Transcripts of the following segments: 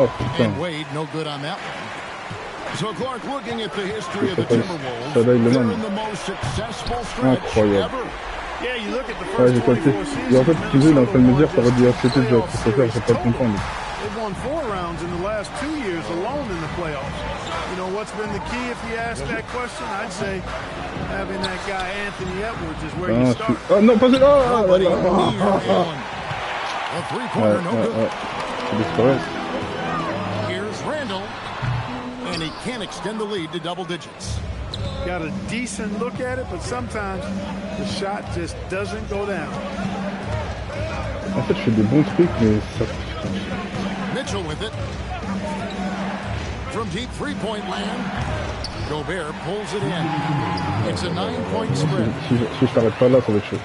And Wade, no good on that one. So Clark, looking at the history of the Timberwolves, they're in the most successful stretch ever. Yeah, you look at the first 24 seasons. En fait, tu sais, dans le train de me dire, t'aurais dû accepter de faire, c'est pas comprendre. They've won 4 rounds in the last 2 years alone in the playoffs. You know, what's been the key if you ask that question? I'd say having that guy Anthony Edwards is where you start. Oh non, pas a three-pointer, no good. Here's Randall, and he can't extend the lead to double digits. Got a decent look at it, but sometimes the shot just doesn't go down. En fait, je fais des bons trucs, mais ça... Mitchell with it. From deep three-point land, Gobert pulls it in. It's a 9-point spread. Si je t'arrête pas là, ça va être chaud.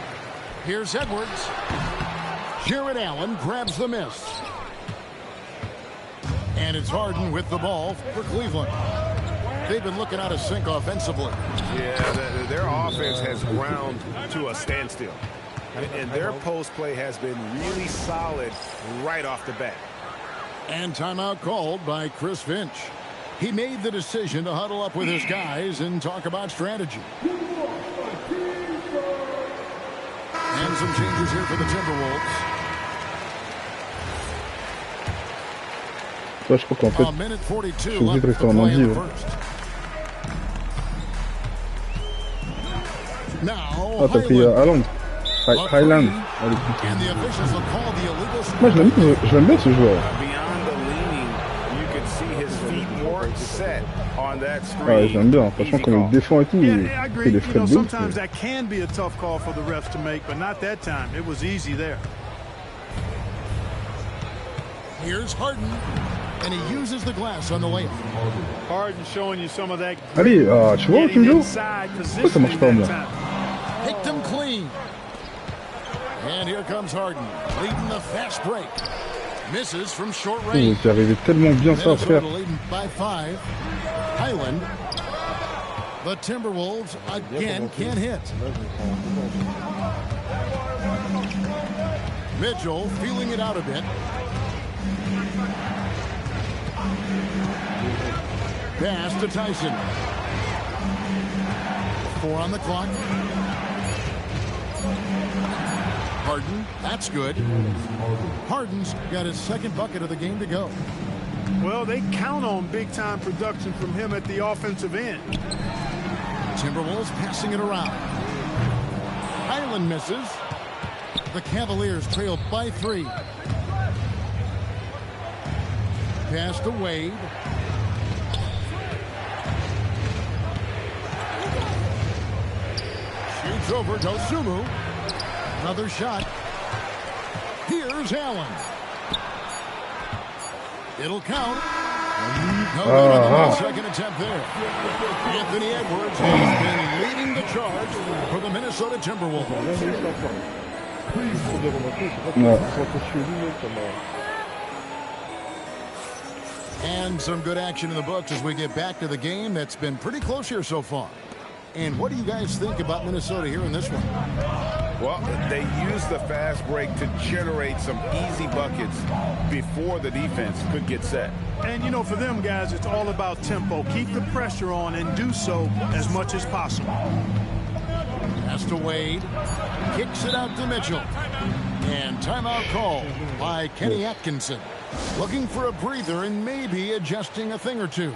Here's Edwards. Jared Allen grabs the miss. And it's Harden with the ball for Cleveland. They've been looking out of sync offensively. Yeah, their offense has ground to a standstill. And their post play has been really solid right off the bat. And timeout called by Chris Finch. He made the decision to huddle up with his guys and talk about strategy. And some changes here for the Timberwolves. Ouais, je crois qu'en fait, je suis obligé de rester en Andy. Ah, t'as pris Highland. Highland. Moi, je l'aime bien ce joueur. Ouais, j'aime bien. Franchement, quand il défend et tout, il fait des frais de bouffe. Sometimes that can be a tough call for the refs to make, but not that time. It was easy there. Here's Harden, and he uses the glass on the layup. Harden showing you some of that. Allez, tu vois, tu me joues? Pourquoi ça marche pas, moi? Picked him clean. And here comes Harden, leading the fast break. Misses from short range. T'es arrivé tellement bien ça, frère. By 5. Highland. The Timberwolves again can't hit. Mitchell feeling it out a bit. Pass to Tyson. 4 on the clock. Harden, that's good. Harden's got his second bucket of the game to go. Well, they count on big-time production from him at the offensive end. Timberwolves passing it around. Highland misses. The Cavaliers trail by 3. Pass to Wade. Shoots over Dosunmu. Another shot. Here's Allen. It'll count. No good on the second attempt there. Anthony Edwards has been leading the charge for the Minnesota Timberwolves. And some good action in the books as we get back to the game that's been pretty close here so far. And what do you guys think about Minnesota here in this one? Well, they used the fast break to generate some easy buckets before the defense could get set. And, you know, for them guys, it's all about tempo. Keep the pressure on and do so as much as possible. Pass to Wade. Kicks it out to Mitchell. And timeout called by Kenny Atkinson. Looking for a breather and maybe adjusting a thing or two.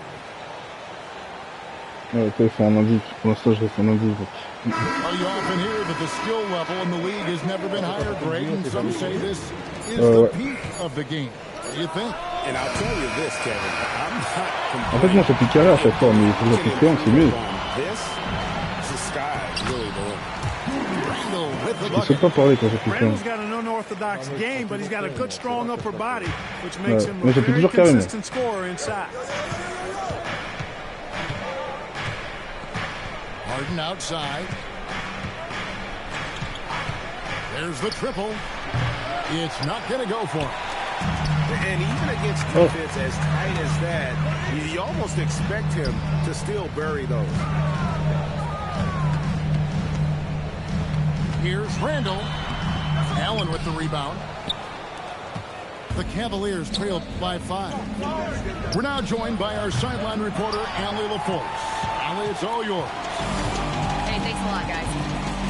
Ouais, il faut en Andy. Pour l'instant, je reste en Andy. You often hear that the skill level in the league has never been higher, Greg, and some say this is the peak of the game. What do you think? And I'll tell you this, Kevin. I'm not en fait, moi, ça pique à chaque fois, mais il faut que ça pique c'est mieux. This is the sky, really, Je sais pas parler quand ça pique. Randall's got an unorthodox game, but he's got a good, strong upper body, which makes him a very consistent scorer inside. Harden outside. There's the triple. It's not going to go for him. And even against defense as tight as that, you almost expect him to still bury those. Here's Randall. Allen with the rebound. The Cavaliers trailed by 5. We're now joined by our sideline reporter, Allie LaForce. Allie, it's all yours. Hey, thanks a lot, guys.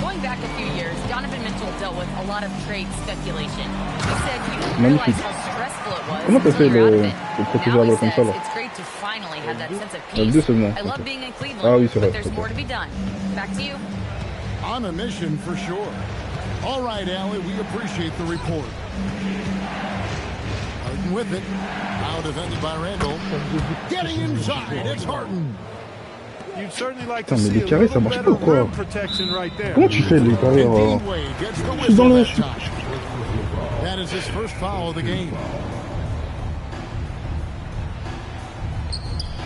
Going back a few years, Donovan Mitchell dealt with a lot of trade speculation. He said he realized how stressful it was until you're out of it. Now he says it's great to finally have that sense of peace. I love being in Cleveland, but there's more to be done. Back to you. On a mission for sure. All right, Allie, we appreciate the report. Harden with it. Now defended by Randall. Getting inside, it's Harden. You'd certainly like to see a little better rim protection right there. Comment tu fais les carrés Je suis dans le... That is his first foul of the game.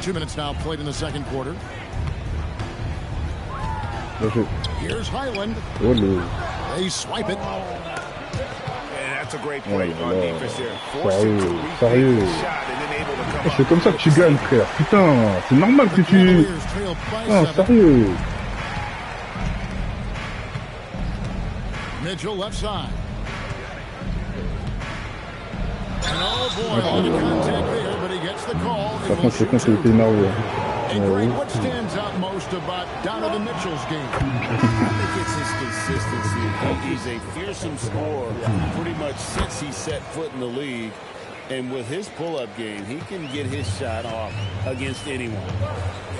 2 minutes now played in the second quarter. Here's Highland. They swipe it. That's a great play on defense there. Sérieux. C'est comme ça que tu gagnes, frère. Putain, c'est normal que tu... Ah, sérieux. Mitchell left side. Oh boy, a lot of contact there, but he gets the call. Par contre, c'est con, c'est énervé. Hey Greg, what stands out most about Donovan Mitchell's game? I think it's his consistency. He's a fearsome scorer pretty much since he set foot in the league. And with his pull-up game, he can get his shot off against anyone.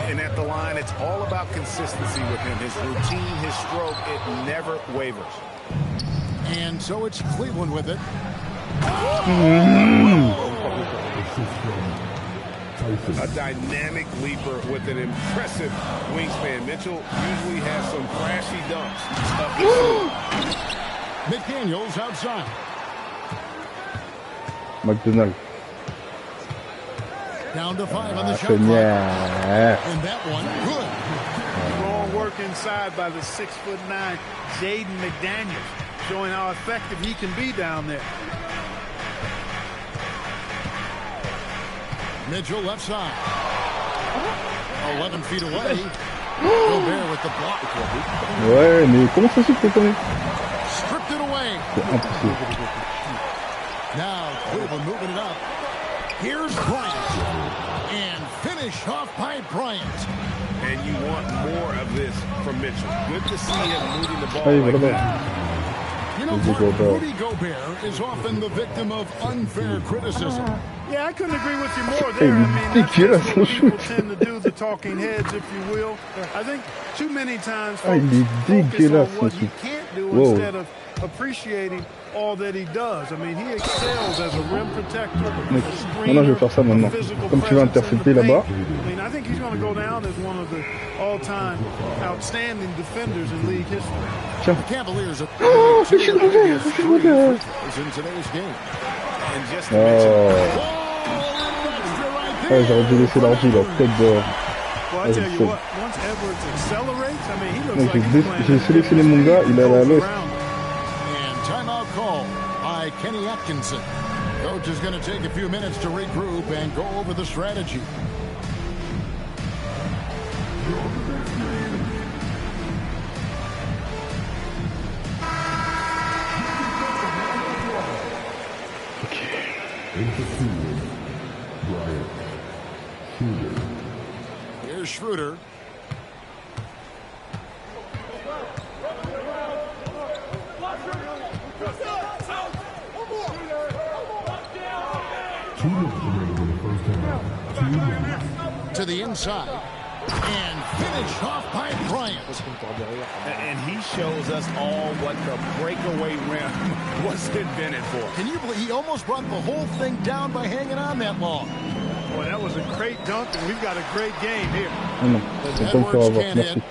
And at the line, it's all about consistency with him. His routine, his stroke, it never wavers. And so it's Cleveland with it. A dynamic leaper with an impressive wingspan. Mitchell usually has some flashy dunks up his sleeve. McDaniels outside. McDonald. Down to 5 on the shot clock. And that one, good. Strong work inside by the 6'9" Jaden McDaniels, showing how effective he can be down there. Mitchell left side. 11 feet away. Gobert with the block. Ouais, mais comment ça se fait quand même? Stripped it away. C'est impossible. Now Cleveland moving it up. Here's Bryant. And finish off by Bryant. And you want more of this from Mitchell. Good to see him moving the ball like that. You know, Rudy Gobert is often the victim of unfair criticism. Yeah, I couldn't agree with you more there. I mean, that's what people tend to do, the talking heads, if you will. I think too many times folks focus on what he can't do instead of appreciating all that he does. I mean, he excels as a rim protector, Maintenant, je vais faire ça maintenant. Comme tu vas intercepter là-bas. I mean, I think he's going to go down as one of the all-time outstanding defenders in league history. The Cavaliers are in today's game. And just to Ouais, j'aurais dû laisser l'ordi là, peut-être de... Well, I tell you what, once Edwards accelerates, I mean, he looks like he's playing. J'ai sélectionné mon gars, il est à l'ouest. And timeout call by Kenny Atkinson. Coach is going to take a few minutes to regroup and go over the strategy. Here's Schroeder. To the inside. And finish off by Bryant. And he shows us all what the breakaway rim was invented for. Can you believe he almost brought the whole thing down by hanging on that long? Boy, that was a great dunk, and we've got a great game here. Edwards can't hit.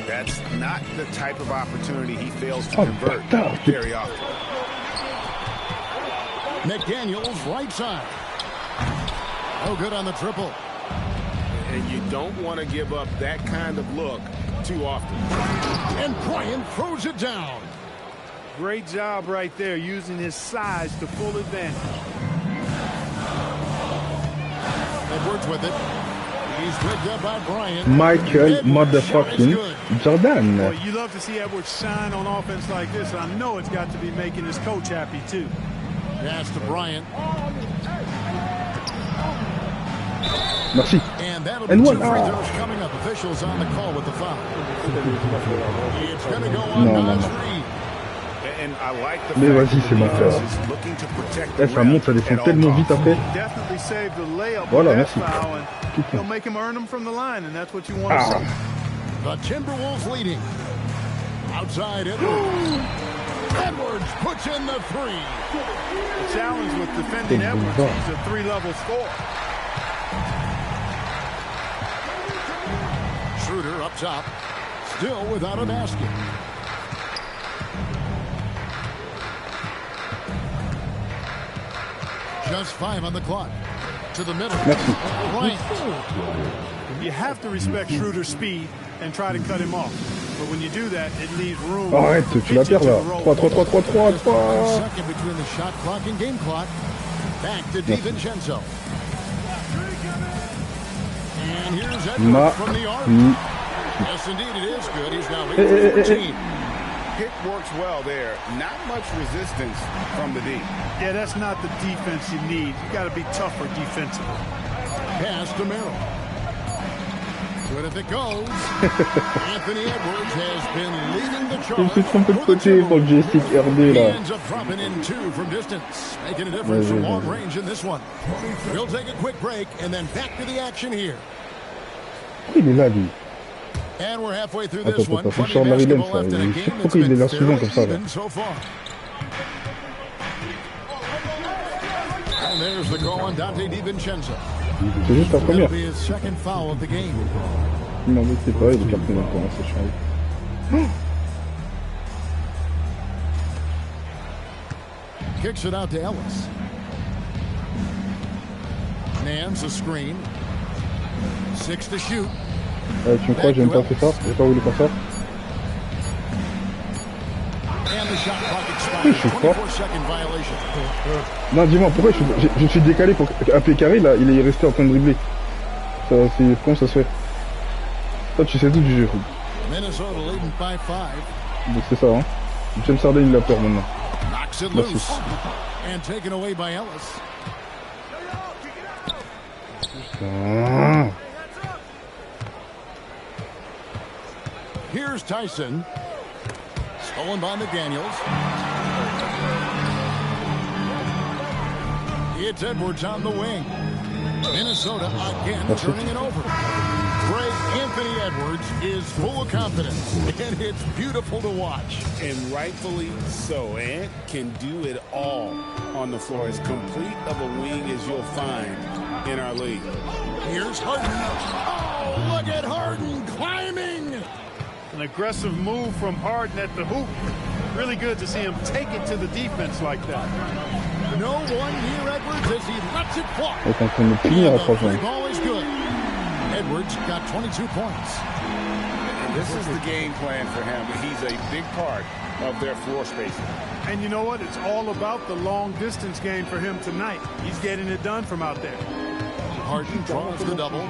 That's not the type of opportunity he fails to convert very often. McDaniels right side. No good on the triple. And you don't want to give up that kind of look too often. And Bryant throws it down. Great job right there, using his size to full advantage. Edwards with it. He's rigged up by Bryant. Michael motherfucking Jordan. Boy, you love to see Edwards shine on offense like this. I know it's got to be making his coach happy too. Pass to Bryant. Merci. And that'll be 2 free throws coming up. Officials on the call with the foul. It's going to go on Nas Reed. Mais vas-y, c'est ma frère. Eh, ça monte, ça descend tellement vite après. Voilà, merci. Putain. Ah. The Timberwolves leading. Outside Edwards. Edwards puts in the 3. The challenge with defending Edwards, he's a 3-level score. Schroeder up top, still without a basket. Just 5 on the clock. To the middle. Right. You have to respect Schroeder's speed and try to cut him off. But when you do that, it leaves room. Arrête, tu la perds là. 3. Second between the shot clock and game clock. Back to DiVincenzo. And here's Edwards from the arc. Yes, indeed, it is good. He's now 8 for 14. Pick works well there. Not much resistance from the D. Yeah, that's not the defense you need. You got to be tougher defensively. Pass to Merrill. Good if it goes. Anthony Edwards has been leading the charge. Je me suis trompé de côté pour le joystick RD He là. ends up dropping in 2 from distance, making a difference from long range in this one. We'll take a quick break and then back to the action here. Il est là lui. And we're halfway through this one. Faut que je sorte Marilyn ça. Je sais pourquoi il est là souvent comme ça là. And there's the call on Dante DiVincenzo. C'est juste la première. It'll be his second foul of the game. Il m'en mettait pas, il est cartonné encore, c'est chiant. Kicks it out to Ellis. Nance a screen. 6 to shoot. Tu me crois que j'aime pas faire ça? J'ai pas voulu faire ça? And the shot clock expires. 24-second violation. Non, dis-moi, pourquoi je me suis décalé pour appeler Carré, là, il est resté en train de dribbler. Ça, c'est, comment ça se fait? Toi, tu sais tout du jeu. Minnesota leading by 5. Donc c'est ça, hein. James Harden, il a peur maintenant. Knocks it loose. And taken away by Ellis. Ah. Here's Tyson. Stolen by McDaniels. It's Edwards on the wing. Minnesota again turning it over. Greg, Anthony Edwards is full of confidence, and it's beautiful to watch. And rightfully so. Ant can do it all on the floor. As complete of a wing as you'll find in our league. Here's Harden. Oh, look at Harden climbing. An aggressive move from Harden at the hoop. Really good to see him take it to the defense like that. No one near Edwards as he lets it fly. Il est en train de finir à 3 points. Ball is good. Edwards got 22 points. And this is the game plan for him. He's a big part of their floor spacing. And you know what? It's all about the long distance game for him tonight. He's getting it done from out there. Harden draws the double.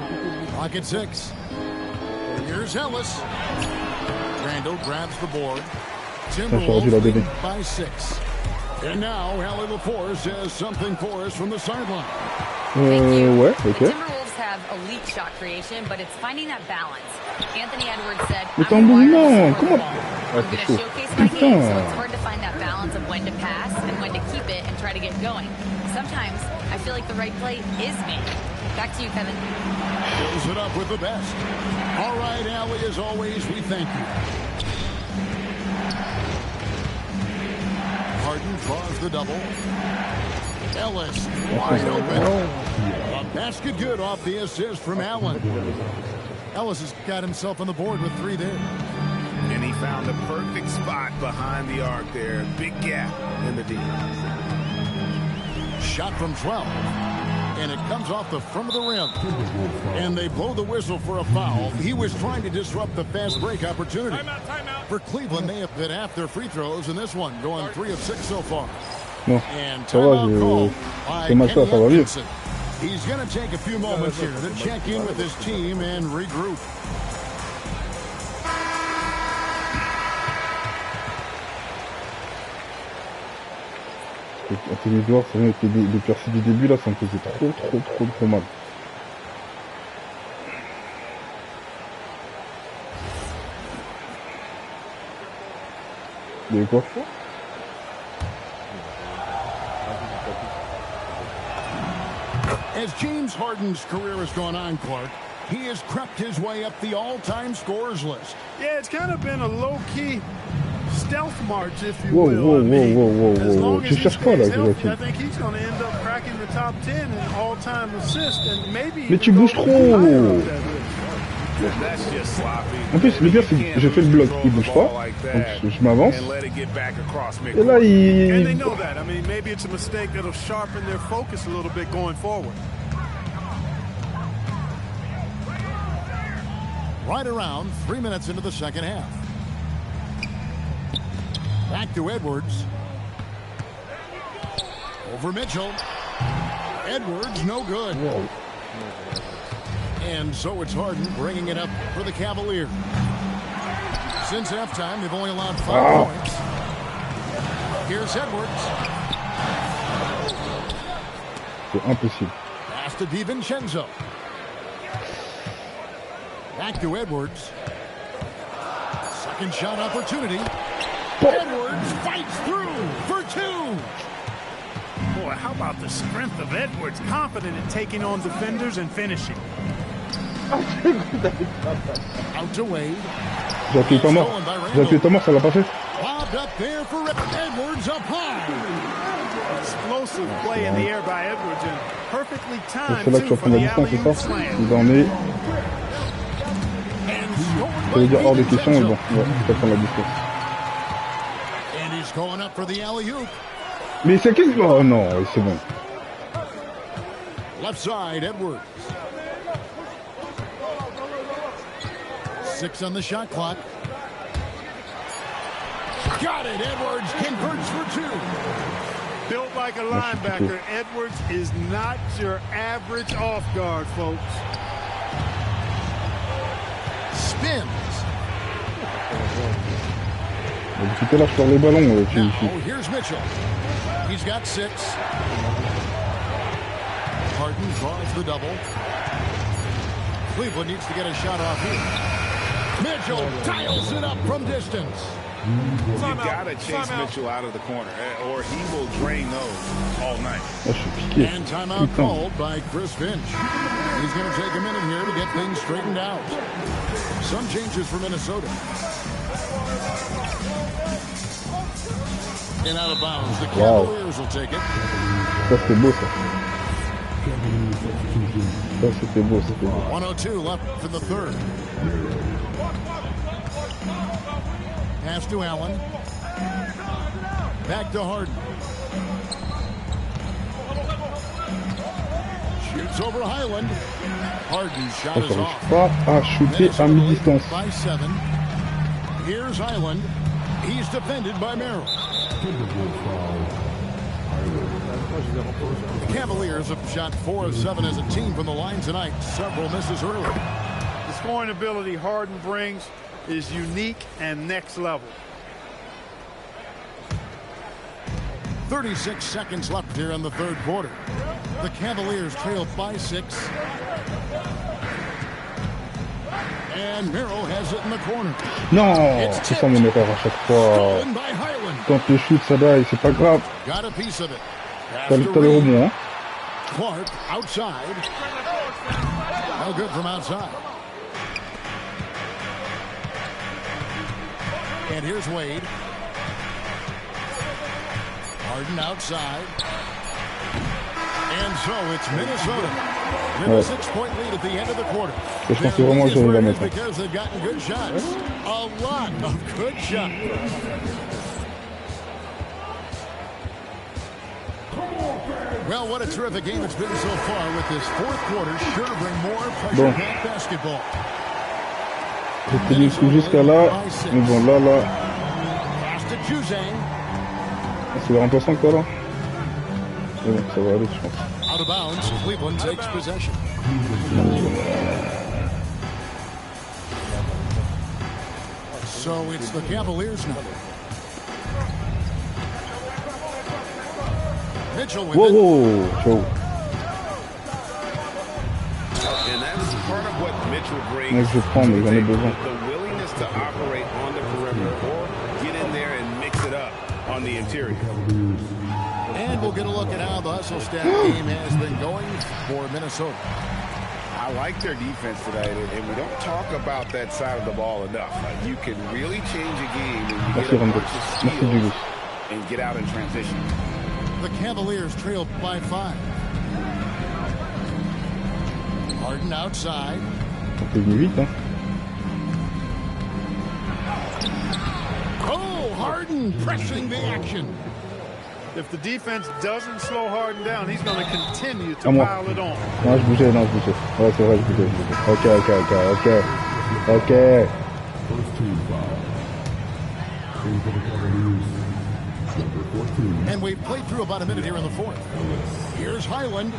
Clock at 6. Here's Ellis. Randall grabs the board. Timberwolves leading by 6. And now Hallie LaForce has something for us from the sideline. Ouais, ok. Timberwolves have elite shot creation, but it's finding that balance. Anthony Edwards said, Mais t'es en mouvement, comment? I'm going to showcase my game, so it's hard to find that balance of when to pass and when to keep it and try to get going. Sometimes I feel like the right play is made. Back to you, Kevin. Fills it up with the best. All right, Allie, as always, we thank you. Harden draws the double. Ellis wide open. A basket good off the assist from Allen. Ellis has got himself on the board with 3 there. And he found the perfect spot behind the arc there. Big gap in the D. Shot from 12. And it comes off the front of the rim. And they blow the whistle for a foul. He was trying to disrupt the fast break opportunity. Timeout. For Cleveland, they have hit half their free throws in this one, going 3 of 6 so far. Non, And ça va, ce match-là, ça va mieux. He's going to take a few moments here to check in with his team and regroup. Anthony Edwards, c'est vrai que les percées du début, là, ça me faisait trop mal. Il y avait quoi? As James Harden's career has gone on, Clark, he has crept his way up the all-time scorers list. Yeah, it's kind of been a low-key stealth march, if you whoa, will. Whoa. Tu cherches quoi, là, healthy, I think he's going to end up cracking the top 10 in all-time assists, and maybe. Mais tu bouges trop. En plus, le pire, c'est que j'ai fait le bloc, il bouge pas, donc je m'avance. Et là, And they know that. I mean, maybe it's a mistake that'll sharpen their focus a little bit going forward. Right around 3 minutes into the second half. Back to Edwards. Over Mitchell. Edwards, no good. Whoa. And so it's Harden bringing it up for the Cavaliers. Since halftime, they've only allowed 5 points. Here's Edwards. C'est impossible. Pass to DiVincenzo. Back to Edwards. Second shot opportunity. Edwards fights through for 2. Boy, how about the strength of Edwards, confident in taking on defenders and finishing. Out to Wade. J'ai appuyé pas mort. Ça l'a pas fait. Lobbed up there for Edwards up high. Explosive play in the air by Edwards and perfectly timed. C'est là que tu vas prendre la distance, c'est ça? Il en est. Ça veut dire hors de question, mais bon, ouais, tu vas prendre la distance. And he's going up for the alley-oop. Mais c'est qui? Oh non, c'est bon. Left side, Edwards. 6 on the shot clock. Got it. Edwards converts for 2. Built like a linebacker, Edwards is not your average off guard, folks. Spins. Tu te lâches sur les ballons, tu. Now, here's Mitchell. He's got 6. Harden draws the double. Cleveland needs to get a shot off here. Mitchell dials it up from distance. You gotta chase Mitchell out of the corner, or he will drain those all night. And timeout called by Chris Finch. He's going to take a minute here to get things straightened out. Some changes for Minnesota. And out of bounds, the Cavaliers will take it. Ça c'était beau ça. Ça c'était beau. 102 left for the third. Pass to Allen. Back to Harden. Shoots over Highland. Harden's shot is off. Pas à shooter à mi-distance. By 7. Here's Highland. He's defended by Merrill. The Cavaliers have shot 4 of 7 as a team from the line tonight. Several misses early. The scoring ability Harden brings is unique and next level. 36 seconds left here in the third quarter. The Cavaliers trail by 6. And Merrill has it in the corner. Non, c'est ça mon erreur à chaque fois. Quand le shoot ça die, c'est pas grave. Got a piece of it. T'as le rebond, hein. Clark outside. No good from outside. And here's Wade. Harden outside. And so it's Minnesota with a 6-point lead at the end of the quarter. Je pensais vraiment que j'allais la mettre. Because they've gotten good shots. A lot of good shots. Well, what a terrific game it's been so far with this fourth quarter. Sure to bring more pressure packed basketball. J'ai tenu jusqu'à là, mais bon là. C'est le remplaçant quoi là. Mais bon, ça va aller je pense. Out of bounds, Cleveland takes possession. So it's the Cavaliers now. Mitchell with it. Chaud. And that's part of what Mitchell brings. Moi, je prends, mais j'en ai besoin. The willingness to operate on the perimeter or get in there and mix it up on the interior. And we'll get a look at how the hustle staff game has been going for Minnesota. I like their defense tonight, and we don't talk about that side of the ball enough. You can really change a game when you get a bunch of steals and get out in transition. The Cavaliers trail by 5. Harden outside. C'est venu vite, hein. Oh, Harden pressing the action. If the defense doesn't slow Harden down, he's going to continue to pile it on. Non, je bougeais. Ouais, c'est vrai, je bougeais. Ok. And we've played through about a minute here in the fourth. Here's Highland.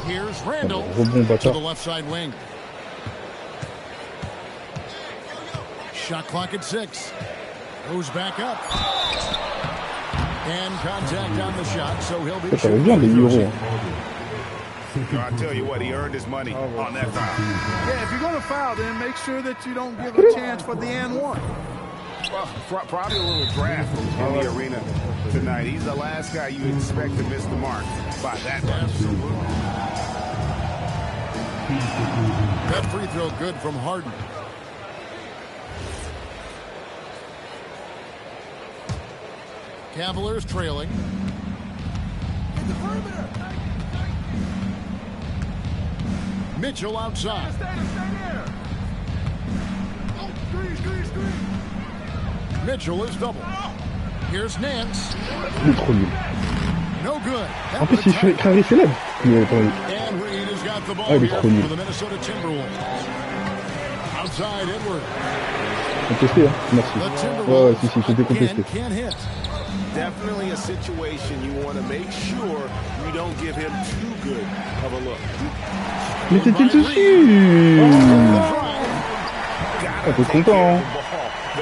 Here's Randall to the left side wing. Shot clock at 6. Goes back up. And contact on the shot, so he'll be shooting. I tell you what, he earned his money on that foul. Yeah, if you're going to foul, then make sure that you don't give a chance for the and one. Well, probably a little draft in the arena tonight. He's the last guy you expect to miss the mark by that much. That free throw good from Harden. Cavaliers trailing. Mitchell outside. Mitchell is double. Here's Nance. Il est trop nul. No good. En plus, il fait carré célèbre. And Reed has got the ball il est here trop nul. for the Minnesota Timberwolves. Outside Edward. Contesté, hein. Merci. Ouais, si, j'ai décontesté. Can't hit. Definitely a situation you want to make sure you don't give him too good of a look. Mais t'étais dessus. Ah, t'es content, hein.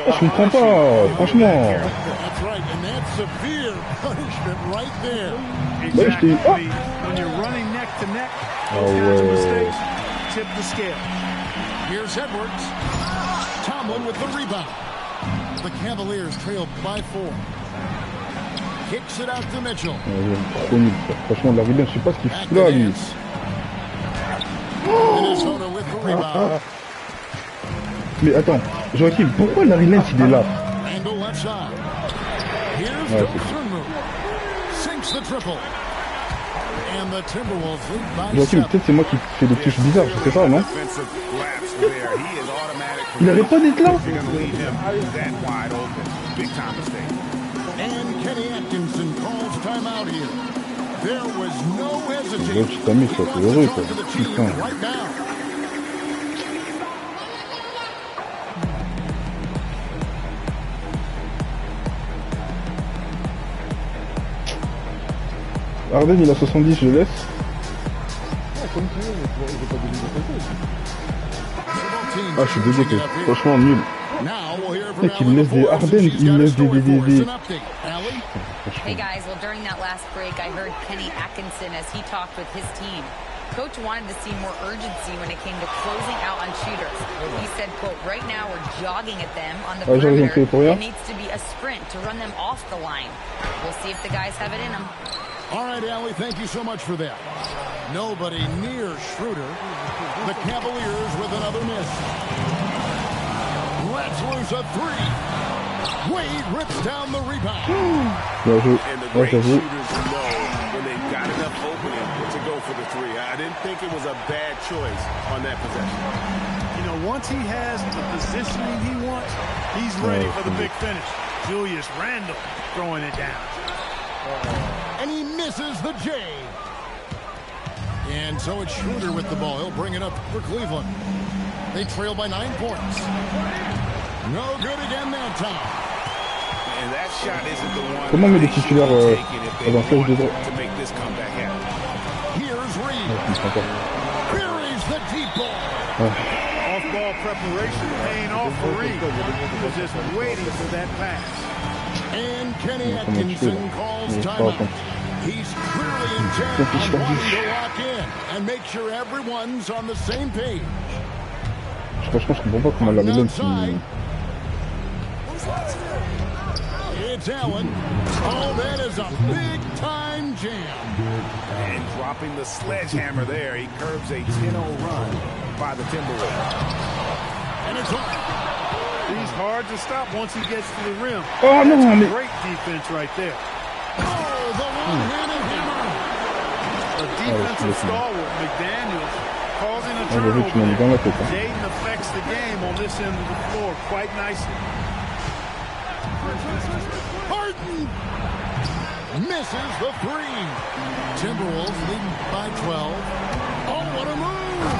Je comprends pas, franchement. That's right, and that's severe punishment right there. Exactly. When you're running neck to neck, those kinds of mistakes tip the scale. Here's Edwards. Tomlin with the rebound. The Cavaliers trail by 4. Kicks it out to Mitchell. Trop nul, franchement, la rebound, je sais pas ce qu'il fout là, lui. Minnesota with the rebound. Mais attends, Joachim, pourquoi Larry Nance il est là? Angle left side. Here's Dosunmu. Sinks the triple. And the Timberwolves lead by 7. Joachim, peut-être c'est moi qui fais des touches bizarres, je sais pas, non? Il arrête pas d'être là. And Kenny Atkinson calls timeout here. There was no hesitation. Tu t'amuses, ça, c'est heureux, quoi. Putain. Right now. Harden, il a 70, je laisse. Ah, je suis dégoûté. Franchement, nul. Mec, il me laisse des Harden, il me laisse des... Hey guys, well during that last break, I heard Kenny Atkinson as he talked with his team. Coach wanted to see more urgency when it came to closing out on shooters. He said, quote, right now we're jogging at them on the perimeter. It needs to be a sprint to run them off the line. We'll see if the guys have it in them. All right, Allie, thank you so much for that. Nobody near Schroeder. The Cavaliers with another miss. Let's lose a 3. Wade rips down the rebound. And the great shooters know when they've got enough opening to go for the 3. I didn't think it was a bad choice on that possession. You know, once he has the positioning he wants, he's ready for the big finish. Julius Randle throwing it down. And he misses the J. And so it's Schroeder with the ball. He'll bring it up for Cleveland. They trail by 9 points. No good again that time. And that shot isn't the one. Comment on met des titulaires dans flèche de droite? Here's Reed. Buries the deep ball. Off-ball preparation paying off for Reed. He was just waiting for that pass. And Kenny Atkinson calls timeout. He's clearly intent on wanting to lock in and make sure everyone's on the same page. Franchement, je comprends pas comment la Milan It's Allen. Oh, that is a big-time jam. And dropping the sledgehammer there, he curbs a 10-0 run by the Timberwolves. And it's on. He's hard to stop once he gets to the rim. Oh, no, that's great defense right there. Oh, the one-handed hammer. A defensive stalwart, McDaniels, causing a turnover. Jaden affects the game on this end of the floor quite nicely. Harden misses the three. Timberwolves leading by 12. Oh, what a move!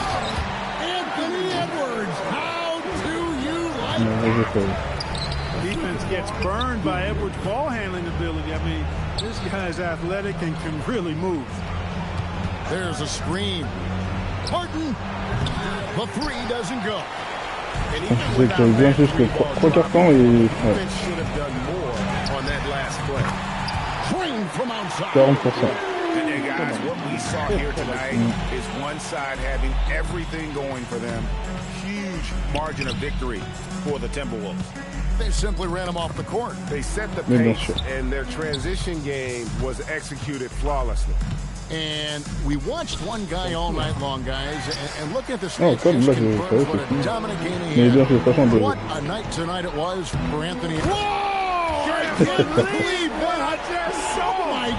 Anthony Edwards, how do you like it? Defense gets burned by Edwards' ball handling ability. I mean, this guy's athletic and can really move. There's a screen. Harden, the three doesnent go. Je sais que bien juste les 3 cartons et... Ouais. 40%. And guys, what we saw here tonight is one side having everything going for them. Huge margin of victory for the Timberwolves. They simply ran them off the court. They set the pace, and their transition game was executed flawlessly. And we watched one guy all night long, guys, and look at the stats. What a dominant game he had. What a night tonight it was for Anthony. Whoa! I can't believe what I just saw. My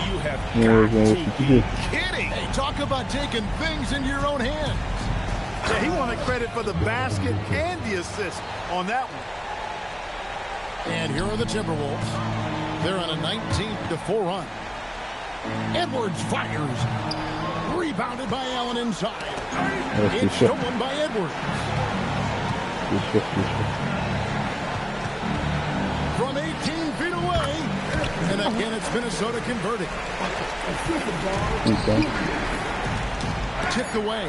You have got to be kidding. Hey, talk about taking things into your own hands. Yeah, he wanted credit for the basket and the assist on that one. And here are the Timberwolves. They're on a 19-4 run. Edwards fires. Rebounded by Allen inside. It's stolen by Edwards. From 18 feet away. And again, it's Minnesota converting. Tipped away.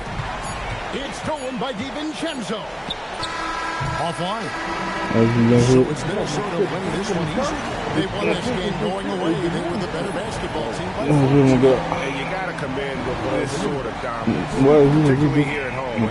It's stolen by DiVincenzo. Offline. So it's Minnesota winning this one easy. They won this game going away. They were the better basketball team. And you got to commend with this sort of dominance, particularly here at home.